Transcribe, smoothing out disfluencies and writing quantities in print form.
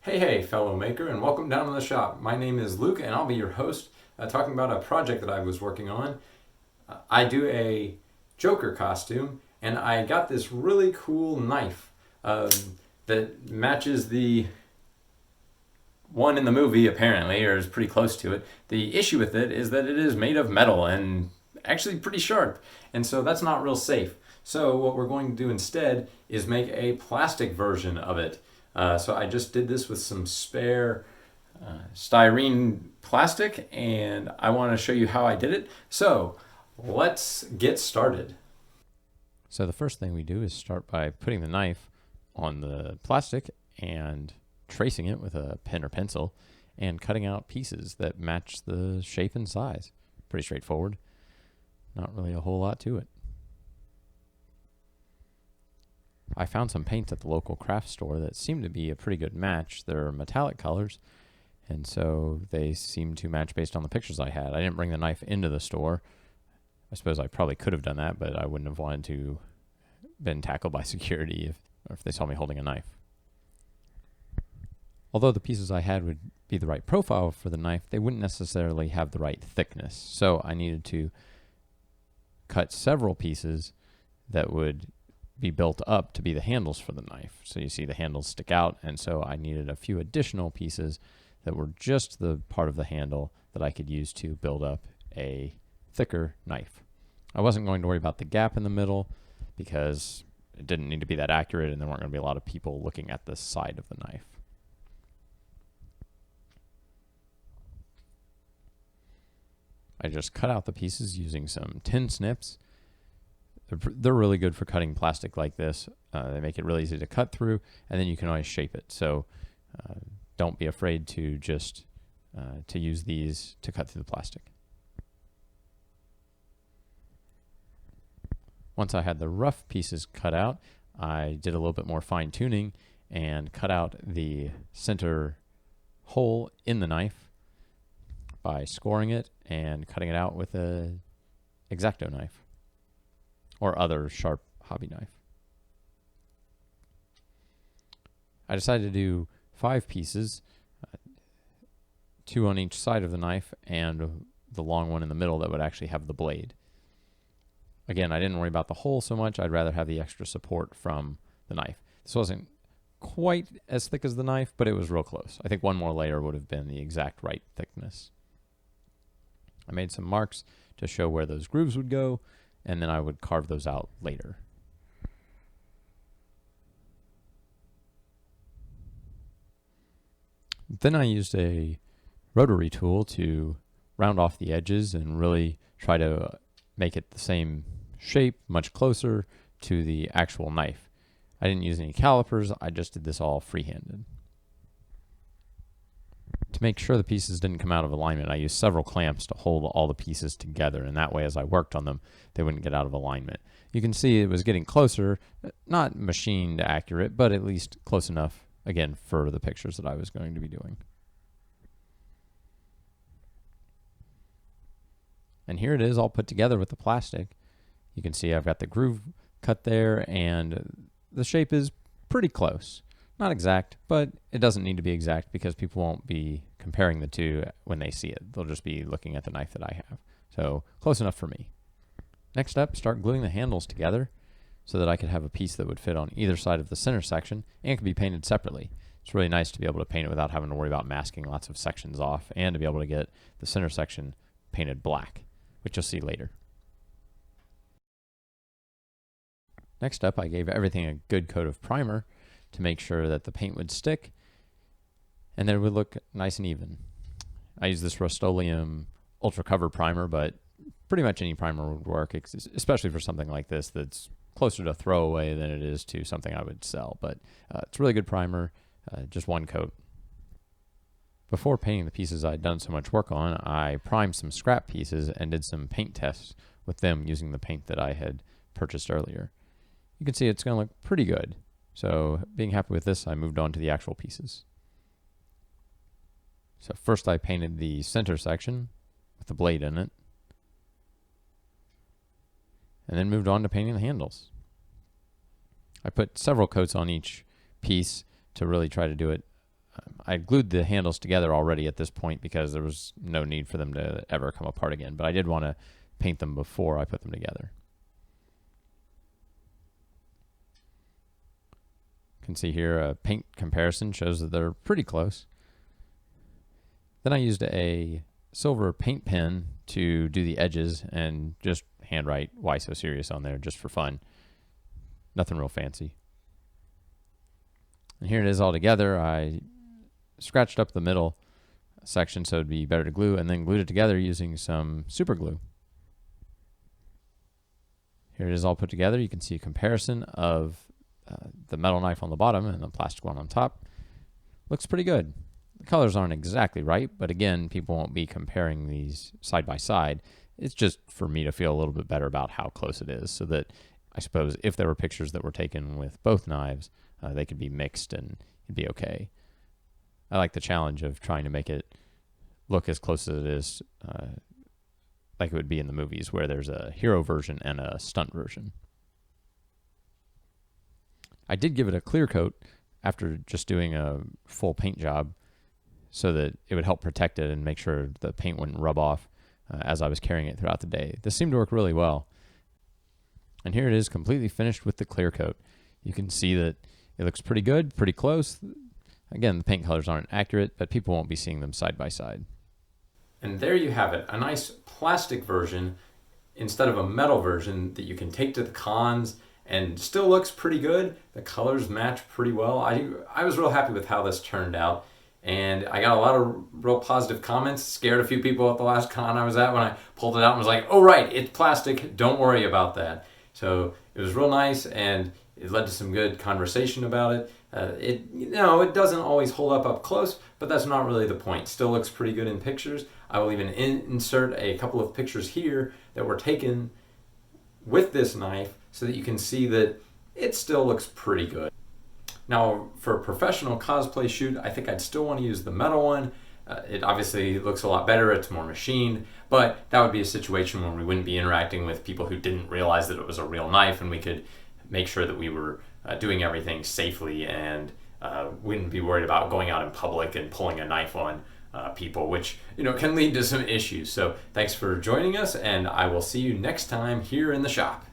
Hey, fellow maker, and welcome down to the shop. My name is Luke, and I'll be your host, talking about a project that I was working on. I do a Joker costume, and I got this really cool knife um, that matches the one in the movie, apparently, or is pretty close to it. The issue with it is that it is made of metal and actually pretty sharp, and so that's not real safe. So, what we're going to do instead is make a plastic version of it. So, I just did this with some spare styrene plastic, and I want to show you how I did it. So, let's get started. So the first thing we do is start by putting the knife on the plastic and tracing it with a pen or pencil and cutting out pieces that match the shape and size. Pretty straightforward. Not really a whole lot to it. I found some paints at the local craft store that seemed to be a pretty good match. They're metallic colors, and so they seem to match based on the pictures I had. I didn't bring the knife into the store. I suppose I probably could have done that, but I wouldn't have wanted to been tackled by security if they saw me holding a knife. Although the pieces I had would be the right profile for the knife, they wouldn't necessarily have the right thickness. So I needed to cut several pieces that would be built up to be the handles for the knife. So you see the handles stick out, and so I needed a few additional pieces that were just the part of the handle that I could use to build up a thicker knife. I wasn't going to worry about the gap in the middle because it didn't need to be that accurate and there weren't going to be a lot of people looking at the side of the knife. I just cut out the pieces using some tin snips. They're really good for cutting plastic like this. They make it really easy to cut through, and then you can always shape it. So don't be afraid to just to use these to cut through the plastic. Once I had the rough pieces cut out, I did a little bit more fine tuning and cut out the center hole in the knife by scoring it and cutting it out with a X-Acto knife or other sharp hobby knife. I decided to do 5 pieces, 2 on each side of the knife and the long one in the middle that would actually have the blade. Again, I didn't worry about the hole so much. I'd rather have the extra support from the knife. This wasn't quite as thick as the knife, but it was real close. I think one more layer would have been the exact right thickness. I made some marks to show where those grooves would go, and then I would carve those out later. Then I used a rotary tool to round off the edges and really try to make it the same shape, much closer to the actual knife. I didn't use any calipers, I just did this all freehanded. To make sure the pieces didn't come out of alignment, I used several clamps to hold all the pieces together, and that way as I worked on them, they wouldn't get out of alignment. You can see it was getting closer, not machined accurate, but at least close enough, again, for the pictures that I was going to be doing. And here it is all put together with the plastic. You can see I've got the groove cut there, and the shape is pretty close. Not exact, but it doesn't need to be exact because people won't be comparing the two when they see it. They'll just be looking at the knife that I have. So close enough for me. Next up, start gluing the handles together so that I could have a piece that would fit on either side of the center section and could be painted separately. It's really nice to be able to paint it without having to worry about masking lots of sections off and to be able to get the center section painted black, which you'll see later. Next up, I gave everything a good coat of primer to make sure that the paint would stick and that it would look nice and even. I use this Rust-Oleum Ultra Cover primer, but pretty much any primer would work, especially for something like this that's closer to throwaway than it is to something I would sell. But it's a really good primer, just one coat. Before painting the pieces I'd done so much work on, I primed some scrap pieces and did some paint tests with them using the paint that I had purchased earlier. You can see it's going to look pretty good. So being happy with this, I moved on to the actual pieces. So first I painted the center section with the blade in it, and then moved on to painting the handles. I put several coats on each piece to really try to do it I glued the handles together already at this point because there was no need for them to ever come apart again. But I did want to paint them before I put them together. You can see here a paint comparison shows that they're pretty close. Then I used a silver paint pen to do the edges and just handwrite "Why So Serious" on there just for fun. Nothing real fancy. And here it is all together. I scratched up the middle section so it'd be better to glue, and then glued it together using some super glue. Here it is all put together. You can see a comparison of the metal knife on the bottom and the plastic one on top. Looks pretty good. The colors aren't exactly right, but again, people won't be comparing these side by side. It's just for me to feel a little bit better about how close it is, so that I suppose if there were pictures that were taken with both knives, they could be mixed and it'd be okay. I like the challenge of trying to make it look as close as it is like it would be in the movies, where there's a hero version and a stunt version. I did give it a clear coat after just doing a full paint job so that it would help protect it and make sure the paint wouldn't rub off as I was carrying it throughout the day. This seemed to work really well. And here it is completely finished with the clear coat. You can see that it looks pretty good, pretty close. Again, the paint colors aren't accurate, but people won't be seeing them side by side. And there you have it, a nice plastic version instead of a metal version that you can take to the cons and still looks pretty good. The colors match pretty well. I was real happy with how this turned out, and I got a lot of real positive comments. Scared a few people at the last con I was at when I pulled it out and was like, oh right, it's plastic, don't worry about that. So it was real nice, and it led to some good conversation about it. It doesn't always hold up close, but that's not really the point. Still looks pretty good in pictures. I will even insert a couple of pictures here that were taken with this knife so that you can see that it still looks pretty good. Now, for a professional cosplay shoot, I think I'd still want to use the metal one. It obviously looks a lot better, it's more machined, but that would be a situation where we wouldn't be interacting with people who didn't realize that it was a real knife, and we could make sure that we were doing everything safely and wouldn't be worried about going out in public and pulling a knife on people, which can lead to some issues. So thanks for joining us, and I will see you next time here in the shop.